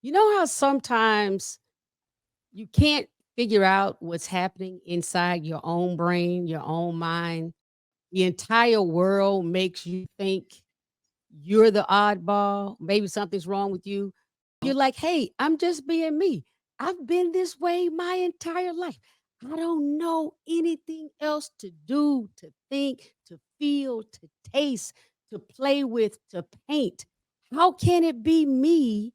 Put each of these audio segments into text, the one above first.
You know how sometimes you can't figure out what's happening inside your own brain, your own mind? The entire world makes you think you're the oddball. Maybe something's wrong with you. You're like, hey, I'm just being me. I've been this way my entire life. I don't know anything else to do, to think, to feel, to taste, to play with, to paint. How can it be me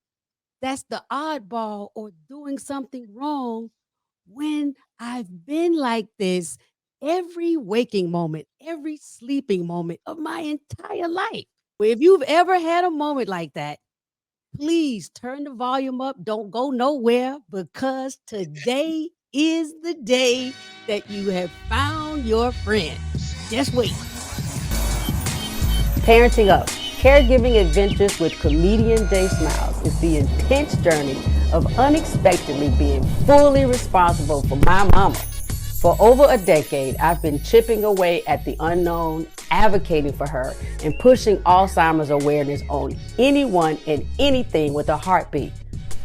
that's the oddball or doing something wrong when I've been like this every waking moment, every sleeping moment of my entire life? If you've ever had a moment like that, please turn the volume up. Don't go nowhere because today is the day that you have found your friend. Just wait. Parenting Up, Caregiving Adventures with Comedian Jay Smiles is the intense journey of unexpectedly being fully responsible for my mama. For over a decade, I've been chipping away at the unknown, advocating for her, and pushing Alzheimer's awareness on anyone and anything with a heartbeat.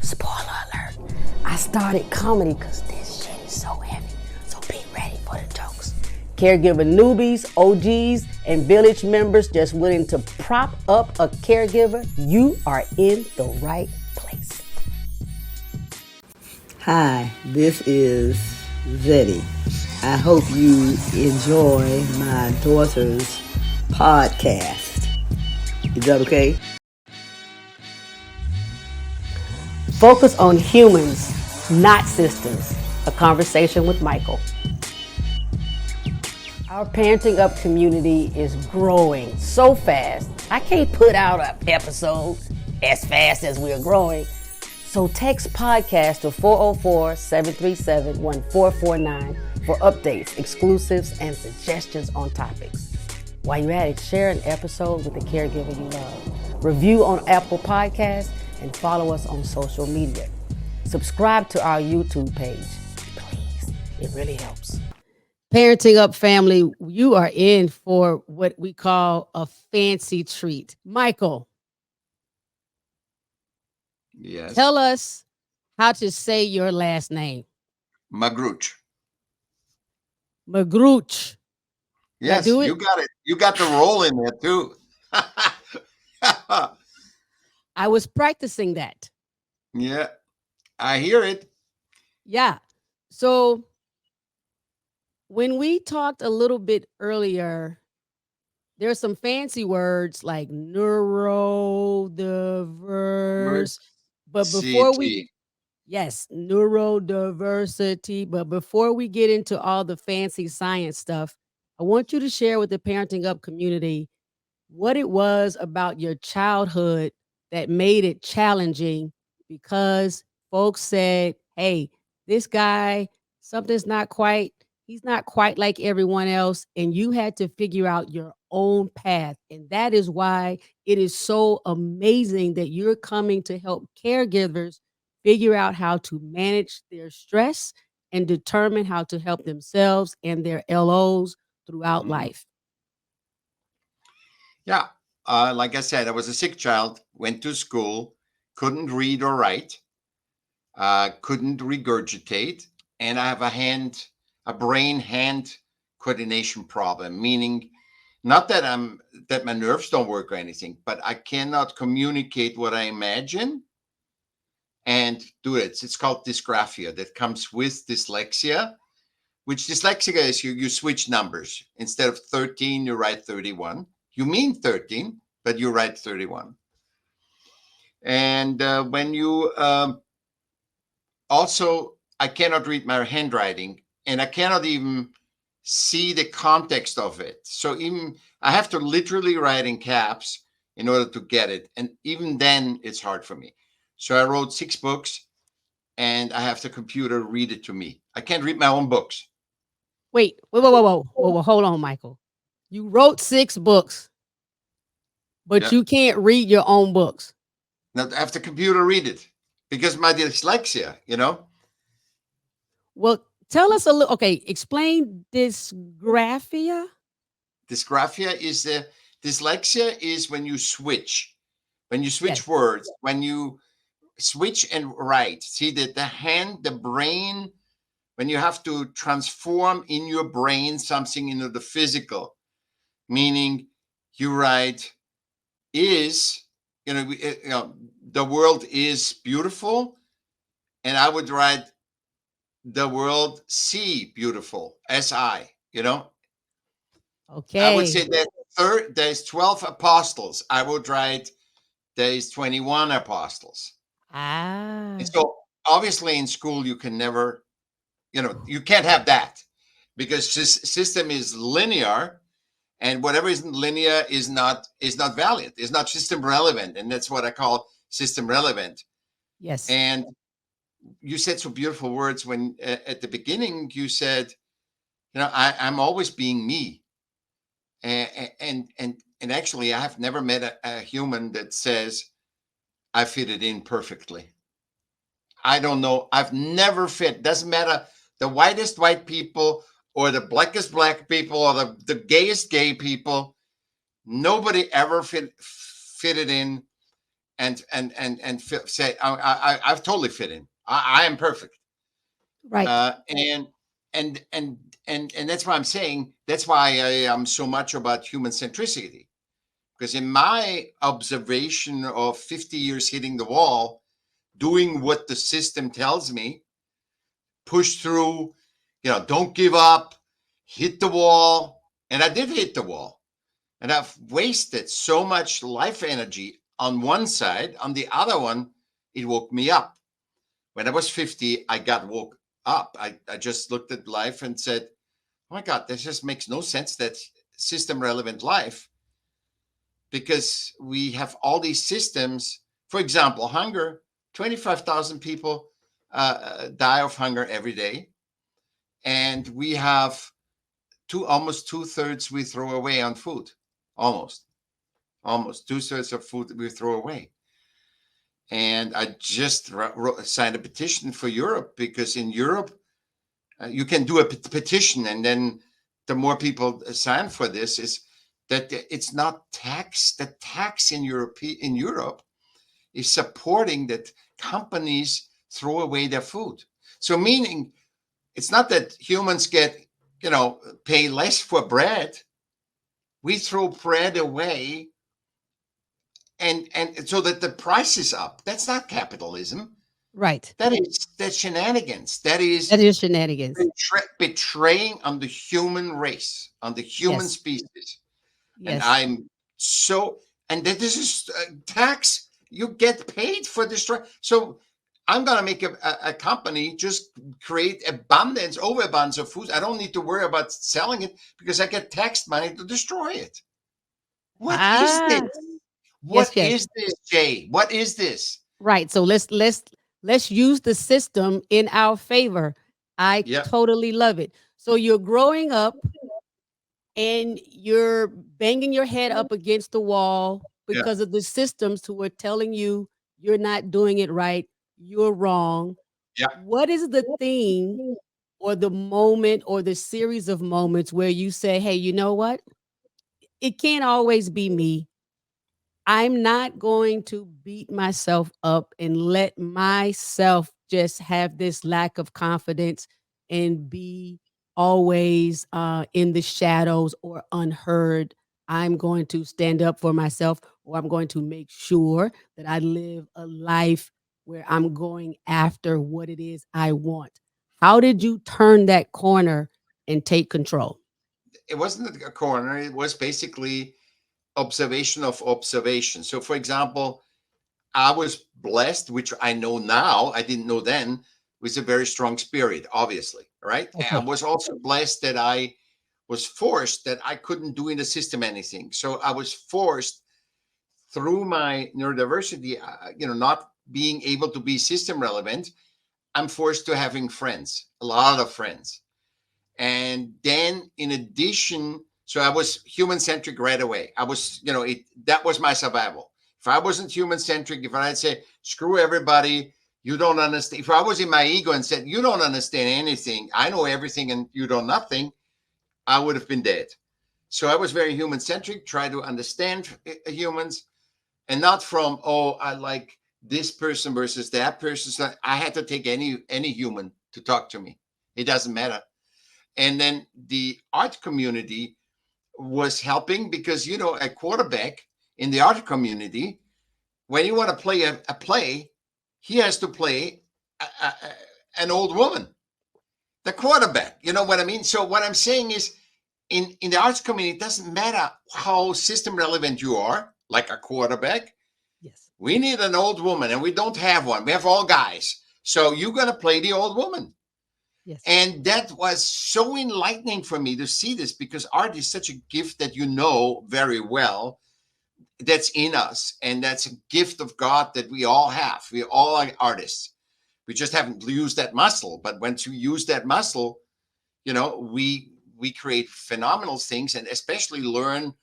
Spoiler alert, I started comedy because this shit is so heavy, so be ready for the jokes. Caregiver newbies, OGs, and village members just willing to prop up a caregiver, you are in the right place. Hi, this is Zeddy. I hope you enjoy my daughter's podcast. Is that okay? Focus on humans, not systems. A conversation with Michaell. Our Parenting Up community is growing so fast. I can't put out an episode as fast as we're growing. So text podcast to 404-737-1449 for updates, exclusives, and suggestions on topics. While you're at it, share an episode with a caregiver you love. Review on Apple Podcasts and follow us on social media. Subscribe to our YouTube page. Please, it really helps. Parenting Up family, you are in for what we call a fancy treat. Michaell, Yes. tell us how to say your last name. Magruch. Magruch. Did I Yes, do you it? got it. You got the roll in there too. I was practicing that. Yeah, I hear it. Yeah. So when we talked a little bit earlier, there's some fancy words like neurodiverse. But before we, CT. yes, neurodiversity. But before we get into all the fancy science stuff, I want you to share with the Parenting Up community what it was about your childhood that made it challenging because folks said, hey, this guy, something's not quite, he's not quite like everyone else. And you had to figure out your own path. And that is why it is so amazing that you're coming to help caregivers figure out how to manage their stress and determine how to help themselves and their LOs throughout Mhm. life. Yeah, like I said, I was a sick child, went to school, couldn't read or write, couldn't regurgitate, and I have a brain hand coordination problem, meaning not that my nerves don't work or anything, but I cannot communicate what I imagine and do it. It's called dysgraphia that comes with dyslexia, which dyslexia is you switch numbers. Instead of 13, you write 31. You mean 13, but you write 31. And when you also, I cannot read my handwriting and I cannot even see the context of it. So even I have to literally write in caps in order to get it. And even then, it's hard for me. So I wrote 6 books and I have the computer read it to me. I can't read my own books. Wait, whoa, whoa, whoa, whoa, whoa, whoa, hold on, Michaell. You wrote 6 books, but Yeah. you can't read your own books. Now I have the computer read it because my dyslexia. Well, tell us a little. Okay, explain dysgraphia. Dysgraphia is dyslexia is when you switch Yes. words, when you switch and right. See that the hand, the brain, when you have to transform in your brain something into the physical, meaning you write is, the world is beautiful, and I would write the world see beautiful, si. I would Okay. say that there's 12 apostles. I would write there's 21 apostles. And Ah, so obviously in school you can never, you can't have that, because system is linear, and whatever isn't linear is not valid, is not system relevant, and that's what I call system relevant. yes. And you said some beautiful words when at the beginning you said, I'm always being me. And actually I have never met a human that says I fit it in perfectly. I don't know. I've never fit. Doesn't matter the whitest white people or the blackest black people or the gayest gay people. Nobody ever fit it in and say I've totally fit in. I am perfect. Right. And and that's why I'm saying, that's why I am so much about human centricity, because in my observation of 50 years hitting the wall, doing what the system tells me, push through, don't give up, hit the wall. And I did hit the wall. And I've wasted so much life energy on one side. On the other one, it woke me up. When I was 50, I got woke up. I just looked at life and said, oh my God, this just makes no sense. That's system relevant life, because we have all these systems. For example, hunger, 25,000 people die of hunger every day. And we have almost 2/3 we throw away on food. Almost 2/3 of food we throw away. And I just signed a petition for Europe, because in Europe, you can do a petition, and then the more people sign for this, is that it's not tax. The tax in Europe is supporting that companies throw away their food. So meaning, it's not that humans get, pay less for bread. We throw bread away, and so that the price is up. That's not capitalism. Right. That's shenanigans. That is That is shenanigans. betraying on the human race, on the human Yes. species. And Yes. I'm so, and that this is tax. You get paid for destroy. So I'm going to make a company just create abundance, overabundance of food. I don't need to worry about selling it, because I get tax money to destroy it. What is this? Ah, yes, What yes. is this, Jay? What is this? Right. So let's use the system in our favor. I Yeah, totally love it. So you're growing up and you're banging your head up against the wall yeah, because of the systems who are telling you you're not doing it right, you're wrong. yeah. What is the thing or the moment or the series of moments where you say, "Hey, you know what? It can't always be me. I'm not going to beat myself up and let myself just have this lack of confidence and be always in the shadows or unheard. I'm going to stand up for myself, or I'm going to make sure that I live a life where I'm going after what it is I want." How did you turn that corner and take control? It wasn't a corner. It was basically observation of observation. So, for example, I was blessed, which I know now, I didn't know then, with a very strong spirit, obviously, right? And I Okay. was also blessed that I was forced, that I couldn't do in the system anything. So I was forced through my neurodiversity, not being able to be system relevant. I'm forced to having friends, a lot of friends. And then in addition, so I was human centric right away. I was, that was my survival. If I wasn't human centric, if I'd say, screw everybody, you don't understand. If I was in my ego and said, you don't understand anything, I know everything and you know nothing, I would have been dead. So I was very human centric, try to understand humans, and not from, oh, I like this person versus that person. So I had to take any human to talk to me. It doesn't matter. And then the art community was helping because, a quarterback in the art community, when you want to play a play, he has to play an old woman, the quarterback. You know what I mean? So what I'm saying is, in the arts community, it doesn't matter how system relevant you are, like a quarterback. Yes. We need an old woman, and we don't have one. We have all guys. So you're going to play the old woman. Yes. And that was so enlightening for me to see this, because art is such a gift that you know very well that's in us. And that's a gift of God that we all have. We all are artists. We just haven't used that muscle. But once you use that muscle, we create phenomenal things, and especially learn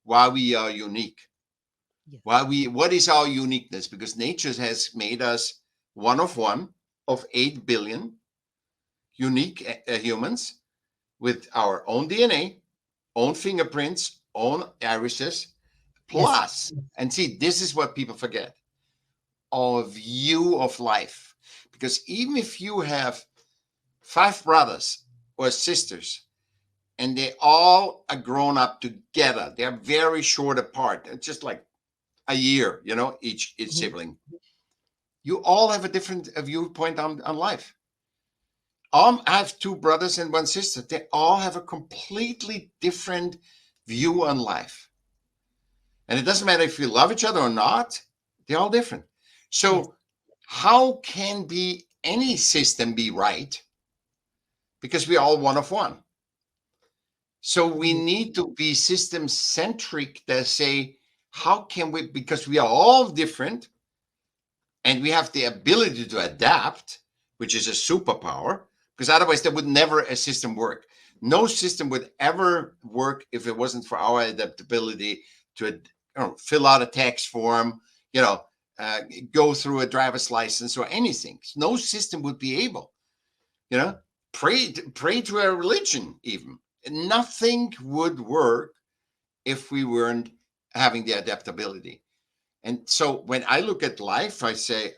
why we are unique. Yes. What is our uniqueness? Because nature has made us one of 8 billion unique humans with our own DNA, own fingerprints, own irises, Yes. plus, and see, this is what people forget, our view of life. Because even if you have 5 brothers or sisters, and they all are grown up together, they're very short apart, it's just like a year, each Mhm. sibling. You all have a different viewpoint on life. I have 2 brothers and 1 sister. They all have a completely different view on life. And it doesn't matter if you love each other or not, they're all different. Yes. So how can be any system be right? Because we're all one of one. So we need to be system centric that say, how can we, because we are all different and we have the ability to adapt, which is a superpower, because otherwise there would never a system work. No system would ever work if it wasn't for our adaptability to fill out a tax form, go through a driver's license or anything. No system would be able, pray to a religion even. Nothing would work if we weren't having the adaptability. And so when I look at life, I say,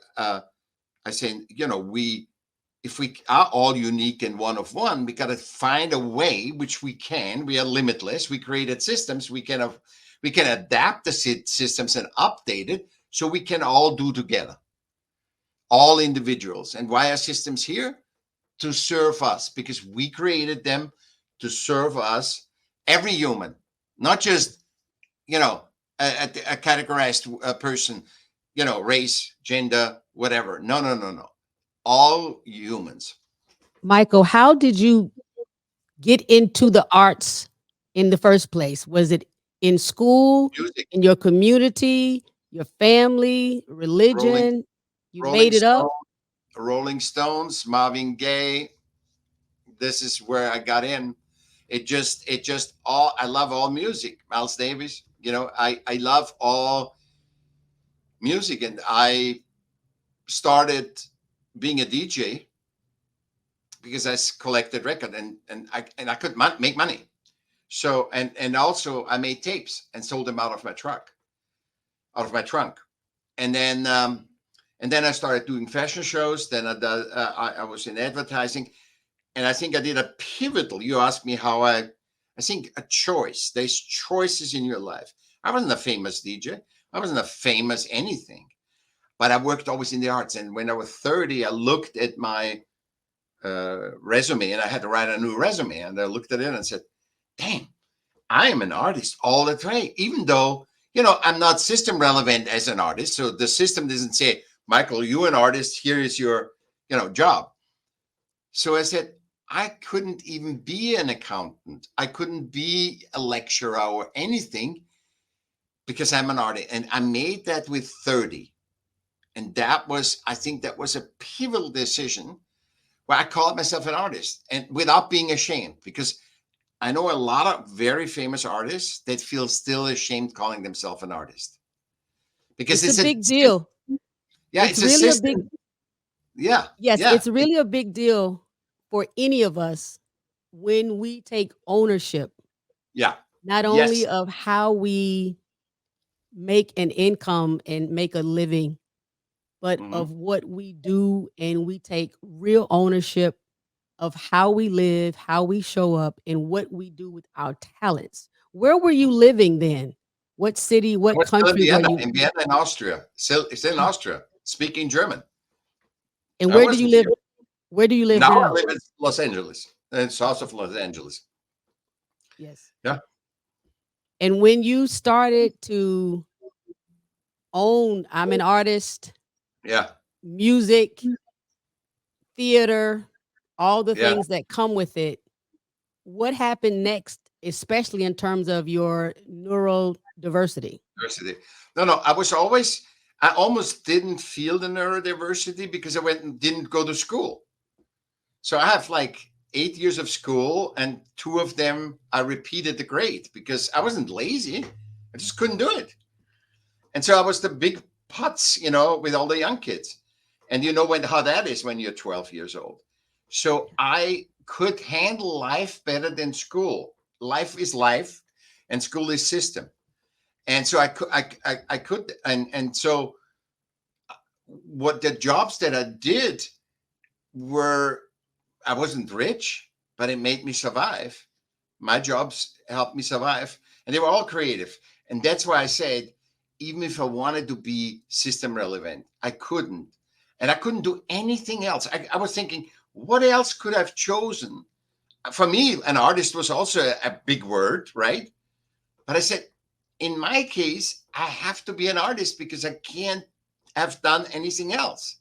if we are all unique and one of one, we got to find a way, which we can. We are limitless. We created systems. We can adapt the systems and update it so we can all do together. All individuals. And why are systems here? To serve us, because we created them to serve us. Every human, not just a categorized person, race, gender, whatever. No. All humans. Michael, how did you get into the arts in the first place? Was it in school, Music, in your community, your family, Rolling, religion? You Rolling made it Stone, up? Rolling Stones, Marvin Gaye. This is where I got in. It just all. I love all music. Miles Davis. I love all music, and I started being a DJ because I collected record, and I could make money. So and also I made tapes and sold them out of my trunk, and then I started doing fashion shows. Then I was in advertising, and I think I did a pivotal. You asked me how I think a choice. There's choices in your life. I wasn't a famous DJ. I wasn't a famous anything, but I worked always in the arts. And when I was 30, I looked at my resume, and I had to write a new resume. And I looked at it and said, "Damn, I am an artist all the time, even though, I'm not system relevant as an artist. So the system doesn't say, Michael, you're an artist. Here is your, job." So I said, I couldn't even be an accountant. I couldn't be a lecturer or anything because I'm an artist. And I made that with 30. And I think that was a pivotal decision where I called myself an artist, and without being ashamed, because I know a lot of very famous artists that feel still ashamed calling themselves an artist because It's a it's a big deal. yeah, It's it's a really a big system. Yeah, Yes, yeah, it's really a big deal for any of us when we take ownership, yeah. not only Yes, of how we make an income and make a living, but Hmm. of what we do, and we take real ownership of how we live, how we show up, and what we do with our talents. Where were you living then? What city, I what was still country were you? In Vienna, in Austria. Still, it's in Austria, speaking German. And I where do you wasn't live? here. Where do you live Now I now? live in Los Angeles, in south of Los Angeles. Yes. Yeah, And when you started to own, I'm an artist, yeah, music, theater, all the yeah. things that come with it, what happened next, especially in terms of your neurodiversity? Diversity. No, no. I was always. I almost didn't feel the neurodiversity because I went and didn't go to school. So I have like 8 years of school, and two of them I repeated the grade because I wasn't lazy. I just couldn't do it. And so I was the big putz, with all the young kids. And you know how that is when you're 12 years old. So I could handle life better than school. Life is life, and school is system. And so I could, and so what the jobs that I did were, I wasn't rich, but it made me survive. My jobs helped me survive, and they were all creative. And that's why I said, even if I wanted to be system relevant, I couldn't. And I couldn't do anything else. I was thinking, what else could I have chosen? For me, an artist was also a big word, right? But I said, in my case, I have to be an artist because I can't have done anything else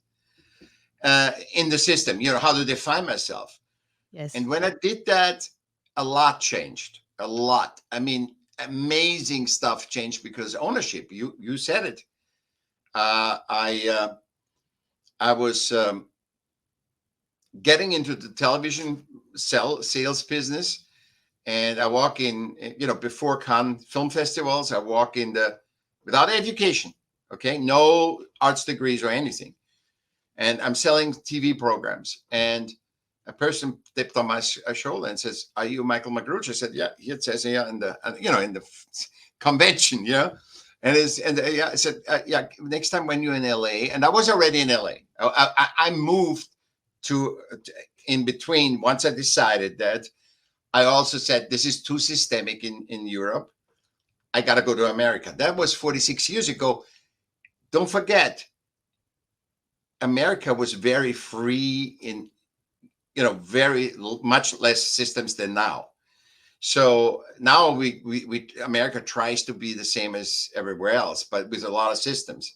in the system, how to define myself. Yes. And when I did that, a lot changed. A lot. I mean, amazing stuff changed because ownership. You said it. I was getting into the television sales business, and I walk in. Before Cannes film festivals, I walk in without education. Okay, no arts degrees or anything, and I'm selling TV programs. And a person tipped on my shoulder and says, "Are you Michaell Magruch?" I said, "Yeah." It says here in the convention, yeah. I said, "Yeah, next time when you're in LA," and I was already in LA. I moved to in between. Once I decided that, I also said this is too systemic in Europe. I got to go to America. That was 46 years ago. Don't forget, America was very free in very much less systems than now. So now we America tries to be the same as everywhere else, but with a lot of systems.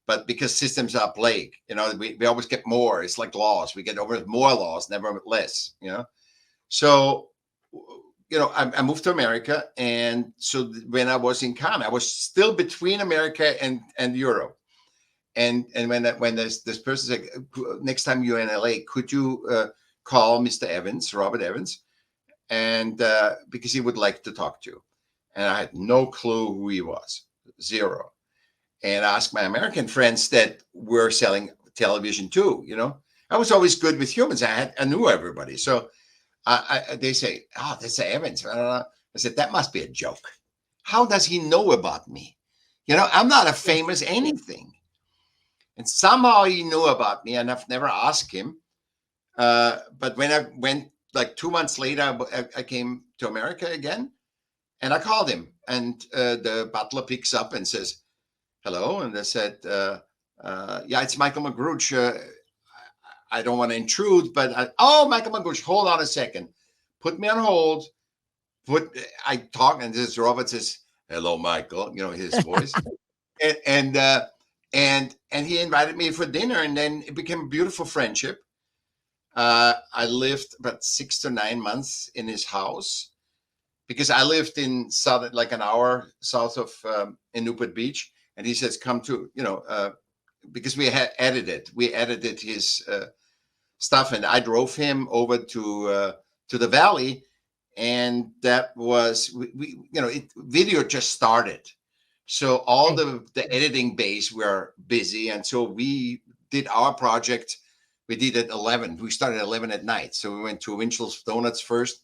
But because systems are plague, we always get more. It's like laws. We get over more laws, never less. So I moved to America, and so when I was in Cannes, I was still between America and Europe. And when this person said, next time you're in LA, could you call Mr. Evans, Robert Evans, and because he would like to talk to you. And I had no clue who he was, zero. And I asked my American friends that were selling television too. I was always good with humans. I knew everybody. So they say, "Oh, that's Evans." I said, "That must be a joke. How does he know about me? I'm not a Yes. famous anything." And somehow he knew about me, and I've never asked him. But when I went, like 2 months later, I came to America again, and I called him, and the butler picks up and says, "Hello," and I said, "Yeah, it's Michaell Magruch. I don't want to intrude, but oh, Michaell Magruch, hold on a second, put me on hold. I talk, and this Robert says, 'Hello, Michaell,' his voice, and and he invited me for dinner, and then it became a beautiful friendship. I lived about 6 to 9 months in his house because I lived in southern, like an hour south of in Newport Beach, and he says, "Come to because we edited his stuff, and I drove him over to the valley, and that was video just started, so all Okay. the editing bays were busy, and so we did our project. We did at 11. We started at 11 at night, so we went to Winchell's Donuts first,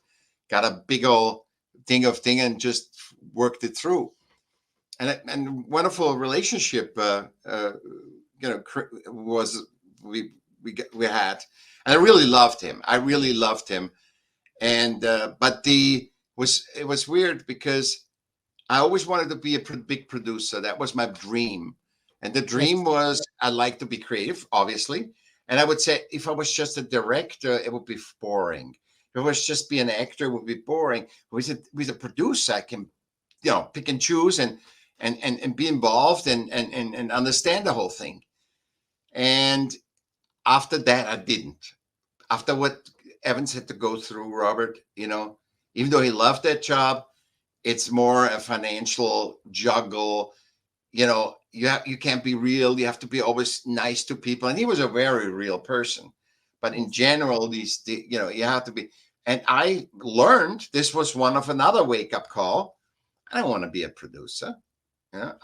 got a big old thing, and just worked it through, and wonderful relationship. was we had, and I really loved him. I really loved him, and but the was it was weird because I always wanted to be a big producer. That was my dream. And the dream Yes. was I like to be creative, obviously. And I would say if I was just a director, it would be boring. If I was just be an actor, it would be boring. With a producer, I can, pick and choose and be involved and understand the whole thing. And after that, I didn't. After what Evans had to go through, Robert, even though he loved that job, it's more a financial juggle. You can't be real. You have to be always nice to people. And he was a very real person. But in Yes. general, you have to be. And I learned this was one of another wake up call. I don't want to be a producer. I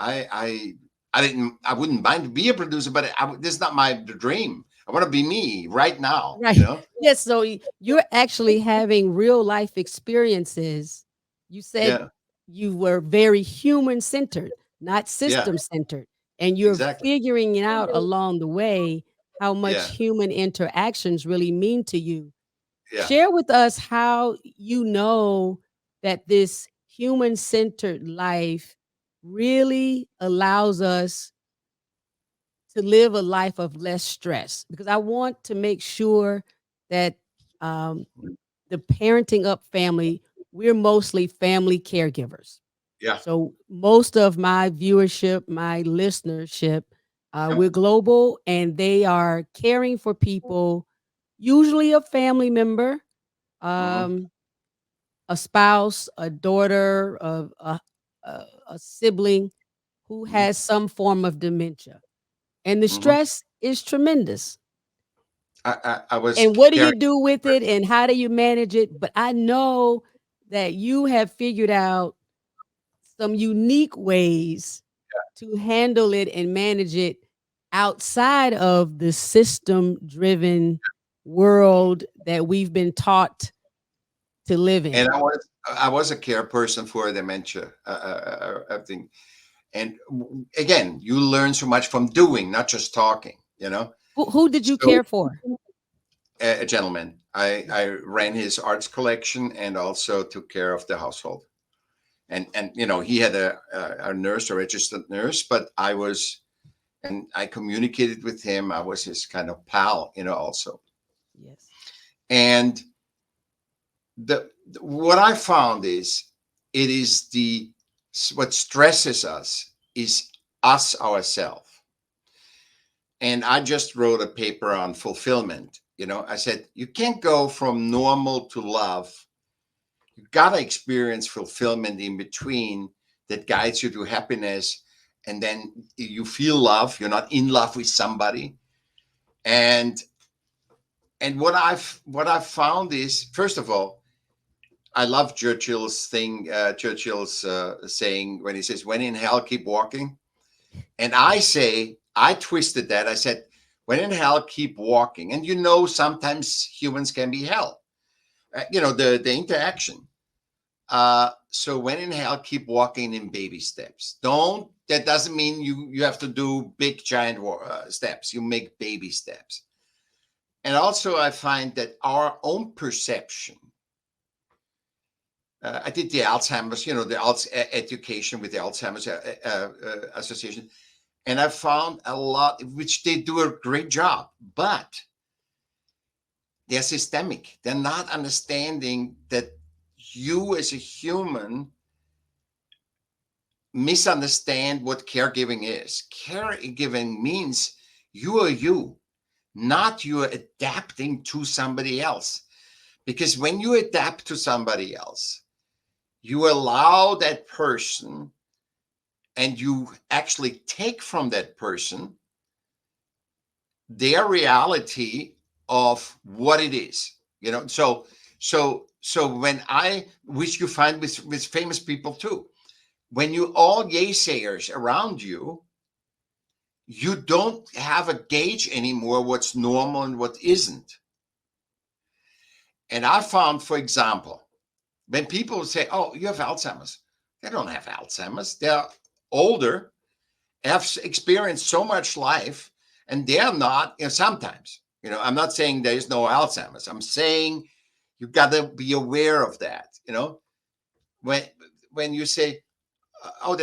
wouldn't mind to be a producer, but this is not my dream. I want to be me right now. Right. Yes, so you're actually having real life experiences. You said Yeah, you were very human centered, not yeah, system centered, and you're exactly. figuring it out along the way how much Yeah, human interactions really mean to you. yeah. Share with us how you know that this human centered life really allows us to live a life of less stress, because I want to make sure that um, the parenting up family, we're mostly family caregivers. Yeah. So most of my viewership, my listenership, Yeah. we're global and they are caring for people, usually a family member, Hmm. um, a spouse, a daughter, a sibling who Hmm. has some form of dementia. And the Hmm. stress is tremendous. I was And what do you carrying. do with it and how do you manage it? But I know that you have figured out some unique ways to handle it and manage it outside of the system driven world that we've been taught to live And in. I was a care person for dementia. I think, and again, you learn so much from doing, not just talking. Who did you So care for? a gentleman, I ran his arts collection and also took care of the household. And he had a nurse, a registered nurse, but I communicated with him. I was his kind of pal, also. Yes. And what I found is it is the what stresses us is us ourselves. And I just wrote a paper on fulfillment. I said you can't go from normal to love. You gotta experience fulfillment in between that guides you to happiness, and then you feel love. You're not in love with somebody, and what I've found is, first of all, I love Churchill's saying when he says, "When in hell, keep walking." And I twisted that. I said, "When in hell, keep walking." And sometimes humans can be hell. The interaction. So when in hell, keep walking in baby steps. Don't. That doesn't mean you have to do big giant steps. You make baby steps. And also, I find that our own perception. I did the Alzheimer's, the education with the Alzheimer's Association, and I found a lot, which they do a great job, but they're systemic. They're not understanding that you as a human misunderstand what caregiving is. Caregiving means you are you, not you are adapting to somebody else. Because when you adapt to somebody else, you allow that person and you actually take from that person their reality of what it is. So when which you find with famous people too, when you all yaysayers around you, you don't have a gauge anymore what's normal and what isn't. And I found, for example, when people say, "Oh, you have Alzheimer's," they don't have Alzheimer's. They're older, have experienced so much life, And they're not, sometimes, I'm not saying there is no Alzheimer's. I'm saying you got to be aware of that, when you say, oh,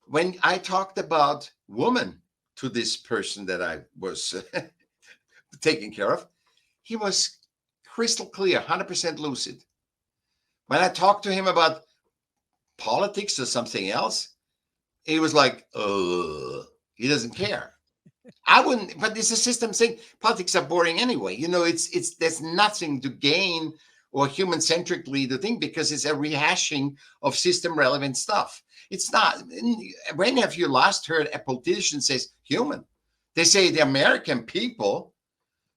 when I talked about woman to this person that I was taking care of, he was crystal clear, 100% lucid. When I talked to him about politics or something else, he was like, he doesn't care. I wouldn't, but it's a system thing. Politics are boring anyway. There's nothing to gain or human centrically to think, because it's a rehashing of system relevant stuff. It's not. When have you last heard a politician says human? They say the American people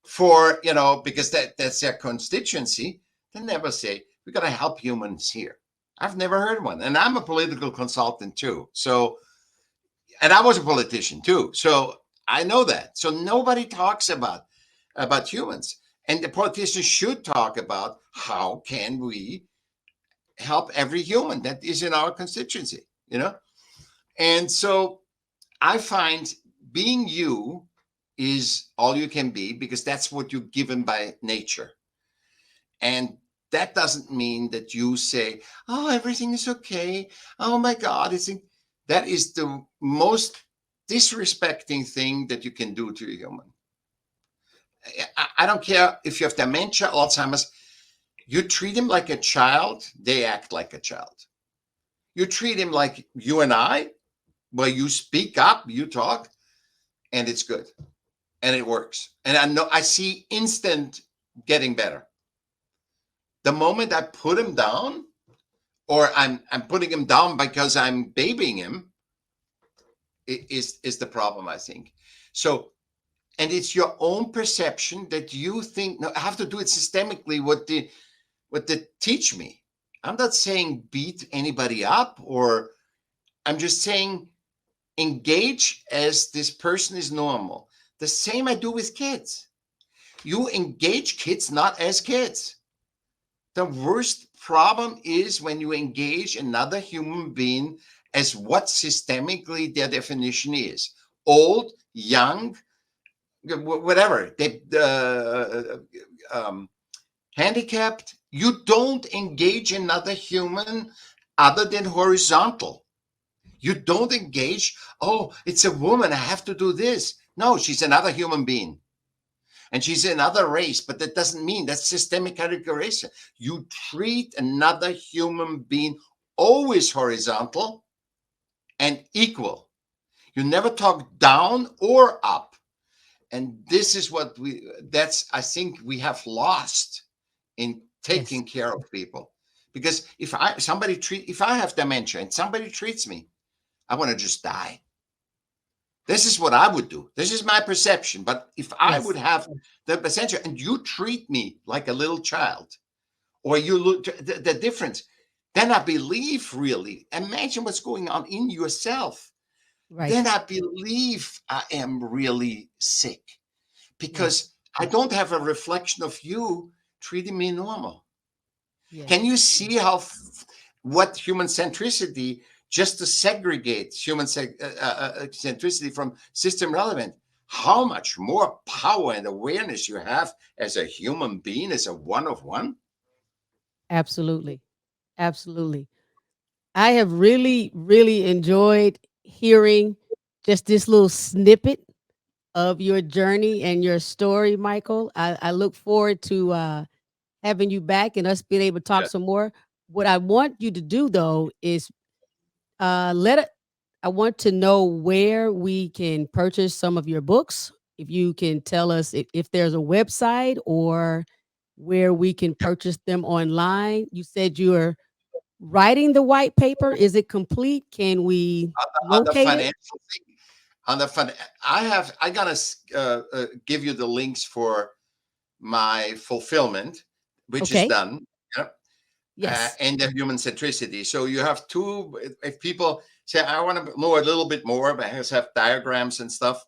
because that's their constituency. They never say we got to help humans here. I've never heard one. And I'm a political consultant too. So, and I was a politician too. So I know that. So nobody talks about humans. And the politicians should talk about how can we help every human that is in our constituency, And so I find being you is all you can be, because that's what you're given by nature. And that doesn't mean that you say, oh, everything is okay. Oh my God, that is the most disrespecting thing that you can do to a human. I don't care if you have dementia, Alzheimer's. You treat him like a child, they act like a child. You treat him like you and I, where you speak up, you talk, and it's good. And it works. And I see instant getting better. The moment I put him down, or I'm putting him down because I'm babying him, is the problem, I think. So, and it's your own perception that you think, no, I have to do it systemically, what they teach me. I'm not saying beat anybody up, or I'm just saying engage as this person is normal. The same I do with kids. You engage kids not as kids. The worst problem is when you engage another human being as what systemically their definition is. Old, young, whatever. Handicapped. You don't engage another human other than horizontal. You don't engage, oh, it's a woman, I have to do this. No, she's another human being. And she's another race, but that doesn't mean that's systemic categorization. You treat another human being always horizontal and equal. You never talk down or up. And this is what I think we have lost in taking Yes. care of people. Because if I have dementia and somebody treats me, I want to just die. This is what I would do. This is my perception. But if I would Yes. have the perception and you treat me like a little child, or you look the difference, then I believe, really, imagine what's going on in yourself. Then Right. I believe I am really sick, Yes. because I don't have a reflection of you treating me normal. Can Yes. you see what human centricity, just to segregate human centricity from system relevant, how much more power and awareness you have as a human being, as a one of one? Absolutely. Absolutely. I have really, really enjoyed hearing just this little snippet of your journey and your story, Michael. I look forward to having you back and us being able to talk Yeah. some more. What I want you to do though is let it. I want to know where we can purchase some of your books. If you can tell us if there's a website or where we can Yeah. purchase them online. You said you're writing the white paper. Is it complete? Can we On the locate it? financial thing, on the fun, I gotta give you the links for my fulfillment, which is Okay. done. Yeah. Yes. And the human centricity. So you have two. If people say, I want to know a little bit more, but have diagrams and stuff,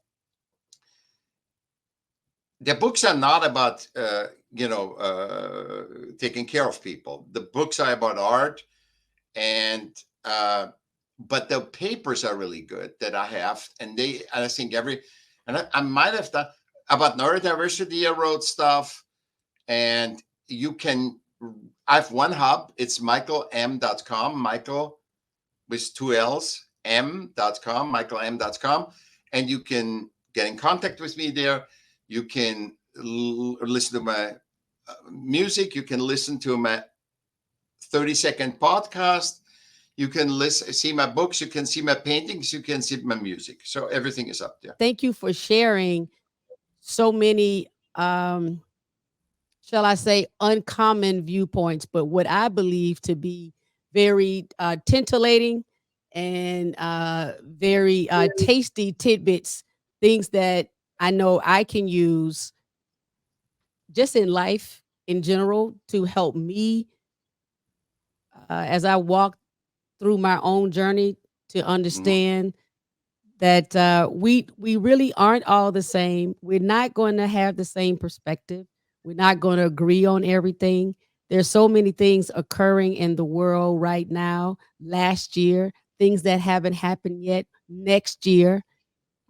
the books are not about taking care of people. The books are about art, and but the papers are really good that I have, and I think I might have done. about neurodiversity, I wrote stuff, and you can. I have one hub. It's michaellm.com. Michaell with two L's, m.com, michaellm.com. And you can get in contact with me there. You can listen to my music. You can listen to my 30-second podcast. You can see my books. You can see my paintings. You can see my music. So everything is up there. Thank you for sharing so many, shall I say, uncommon viewpoints, but what I believe to be very titillating and very tasty tidbits, things that I know I can use just in life in general to help me as I walk through my own journey to Mhm. understand that we really aren't all the same. We're not going to have the same perspective. We're not going to agree on everything. There's so many things occurring in the world right now, last year, things that haven't happened yet next year.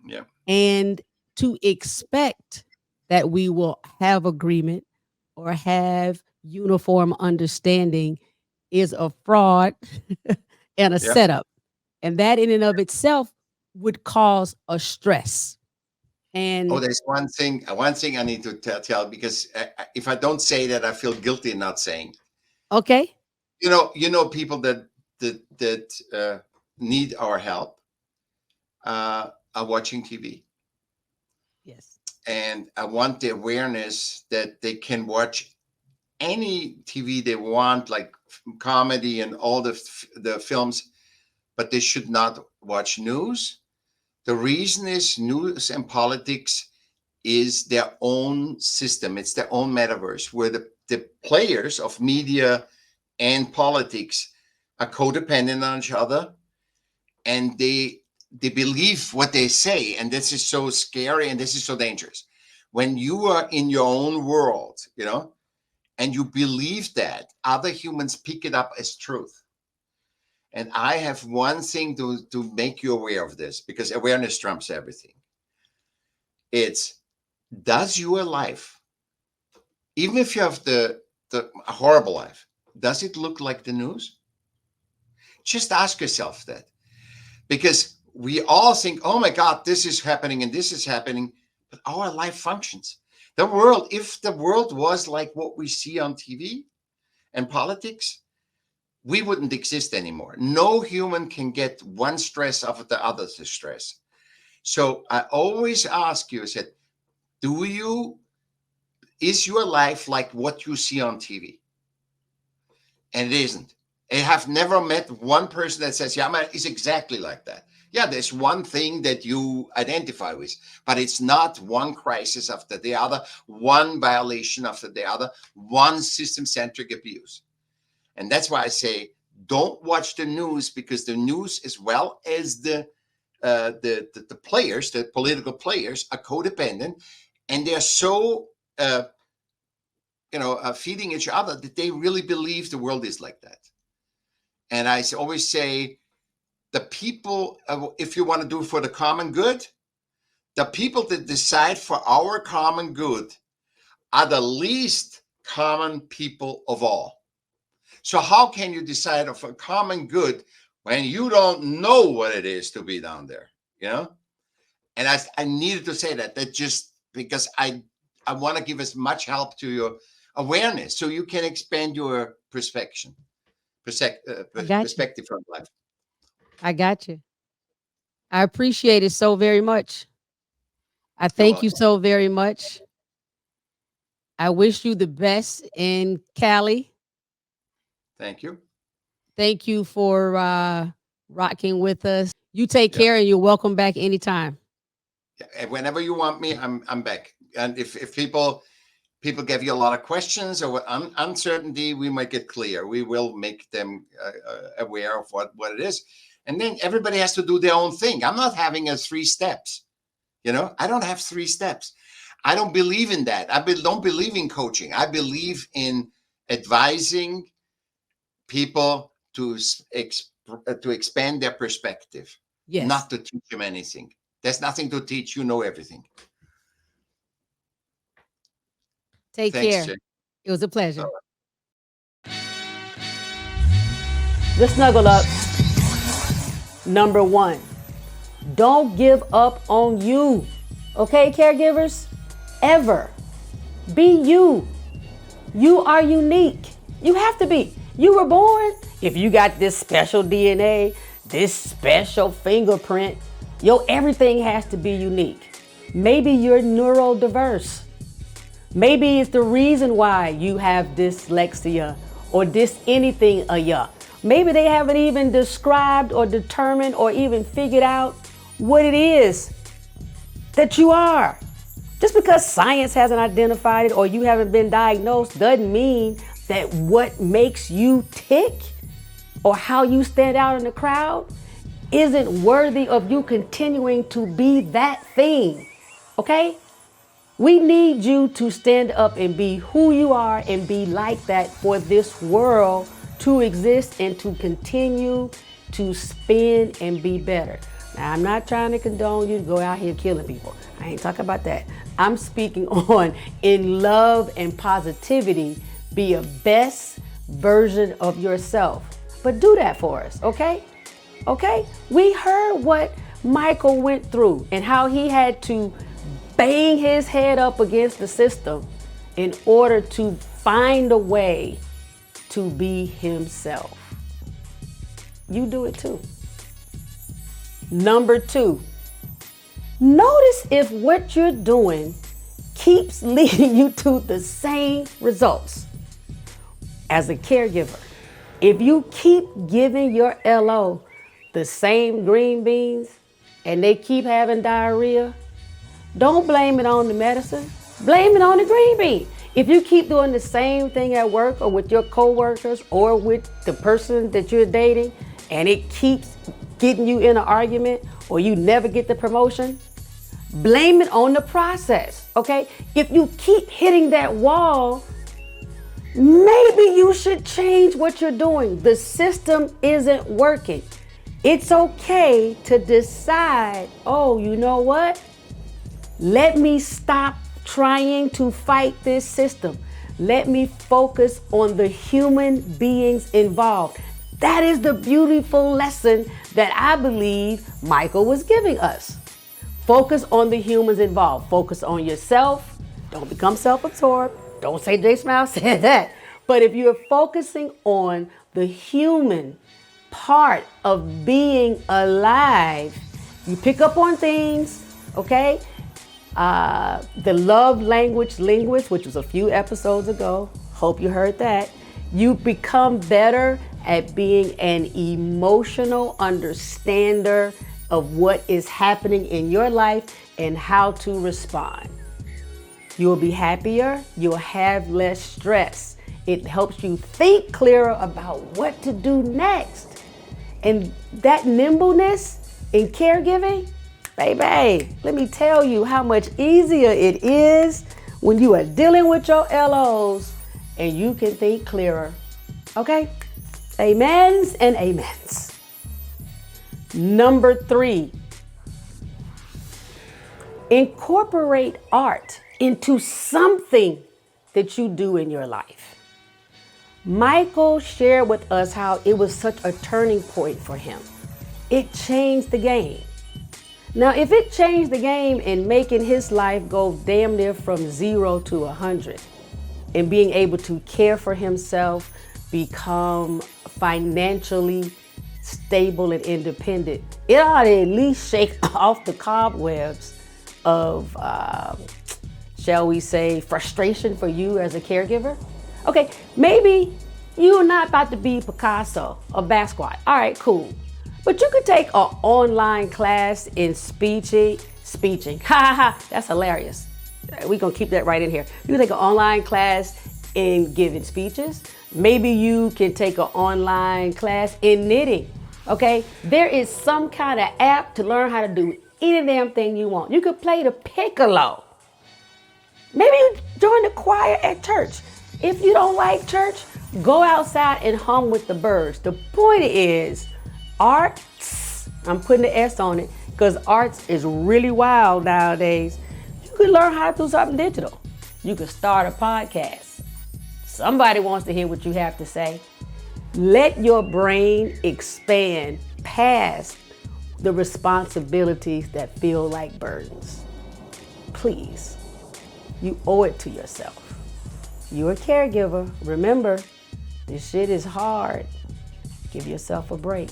Yeah. And to expect that we will have agreement or have uniform understanding is a fraud and a Yeah. setup. And that in and of itself would cause a stress. Oh, And there's one thing I need to tell, because if I don't say that, I feel guilty not saying. okay. People that need our help are watching TV, Yes. and I want the awareness that they can watch any TV they want, like comedy and all the films, but they should not watch news. The reason is news and politics is their own system. It's their own metaverse where the players of media and politics are codependent on each other, and they believe what they say, and this is so scary and this is so dangerous. When you are in your own world, and you believe that, other humans pick it up as truth. And I have one thing to make you aware of this, because awareness trumps everything. It's, does your life, even if you have the horrible life, does it look like the news? Just ask yourself that, because we all think, oh my God, this is happening and this is happening, but our life functions. If the world was like what we see on TV and politics, we wouldn't exist anymore. No human can get one stress off of the other's stress. So I always ask you, I said, is your life like what you see on TV? And it isn't. I have never met one person that says, yeah, it's exactly like that. Yeah, there's one thing that you identify with, but it's not one crisis after the other, one violation after the other, one system-centric abuse. And that's why I say, don't watch the news, because the news, as well as the players, the political players, are codependent, and they're so feeding each other that they really believe the world is like that. And I always say, the people, if you want to do it for the common good, the people that decide for our common good are the least common people of all. So how can you decide for common good when you don't know what it is to be down there? And I needed to say that just because I want to give as much help to your awareness, so you can expand your I got you. perspective from life. I got you. I appreciate it so very much. I You're thank you welcome. so very much. I wish you the best in Cali. Thank you. Thank you for rocking with us. You take Yeah. care and you're welcome back anytime. Whenever you want me, I'm back. And if people give you a lot of questions or uncertainty, we make it clear. We will make them aware of what it is. And then everybody has to do their own thing. I'm not having a 3 steps. I don't have 3 steps. I don't believe in that. I don't believe in coaching. I believe in advising people to expand their perspective, Yes. not to teach them anything. There's nothing to teach. You know everything. Take Thanks, care. Jay. It was a pleasure. The snuggle up. Number 1, don't give up on you. Okay, caregivers? Ever. Be you. You are unique. You have to be. You were born. If you got this special DNA, this special fingerprint, your everything has to be unique. Maybe you're neurodiverse. Maybe it's the reason why you have dyslexia or this anything a ya. Maybe they haven't even described or determined or even figured out what it is that you are. Just because science hasn't identified it or you haven't been diagnosed doesn't mean that what makes you tick or how you stand out in the crowd isn't worthy of you continuing to be that thing. Okay? We need you to stand up and be who you are and be like that for this world to exist and to continue to spin and be better. Now, I'm not trying to condone you to go out here killing people. I ain't talking about that. I'm speaking on in love and positivity, be a best version of yourself. But do that for us, okay? Okay? We heard what Michaell went through and how he had to bang his head up against the system in order to find a way to be himself. You do it too. Number 2, notice if what you're doing keeps leading you to the same results. As a caregiver, if you keep giving your LO the same green beans and they keep having diarrhea, don't blame it on the medicine. Blame it on the green bean. If you keep doing the same thing at work or with your coworkers or with the person that you're dating and it keeps getting you in an argument or you never get the promotion, blame it on the process, okay? If you keep hitting that wall, maybe you should change what you're doing. The system isn't working. It's okay to decide, oh, you know what? Let me stop trying to fight this system. Let me focus on the human beings involved. That is the beautiful lesson that I believe Michaell was giving us. Focus on the humans involved. Focus on yourself. Don't become self-absorbed. Don't say Jay Smile said that. But if you're focusing on the human part of being alive, you pick up on things, okay? The love language linguist, which was a few episodes ago. Hope you heard that. You become better at being an emotional understander of what is happening in your life and how to respond. You'll be happier. You'll have less stress. It helps you think clearer about what to do next. And that nimbleness in caregiving, baby, let me tell you how much easier it is when you are dealing with your LOs and you can think clearer. Okay? Amens and amens. Number 3, incorporate art into something that you do in your life. Michaell shared with us how it was such a turning point for him. It changed the game. Now, if it changed the game in making his life go damn near from 0 to 100 and being able to care for himself, become financially stable and independent, it ought to at least shake off the cobwebs of, shall we say, frustration for you as a caregiver. Okay, maybe you're not about to be Picasso or Basquiat. All right, cool. But you could take an online class in speeching. Ha ha ha, that's hilarious. We're gonna keep that right in here. You can take an online class in giving speeches. Maybe you can take an online class in knitting, okay? There is some kind of app to learn how to do any damn thing you want. You could play the piccolo. Maybe you join the choir at church. If you don't like church, go outside and hum with the birds. The point is, arts, I'm putting the S on it, because arts is really wild nowadays. You can learn how to do something digital. You can start a podcast. Somebody wants to hear what you have to say. Let your brain expand past the responsibilities that feel like burdens. Please, you owe it to yourself. You're a caregiver. Remember, this shit is hard. Give yourself a break.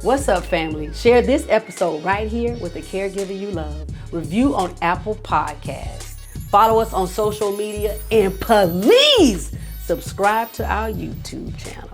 What's up, family? Share this episode right here with the caregiver you love. Review on Apple Podcasts. Follow us on social media, and please subscribe to our YouTube channel.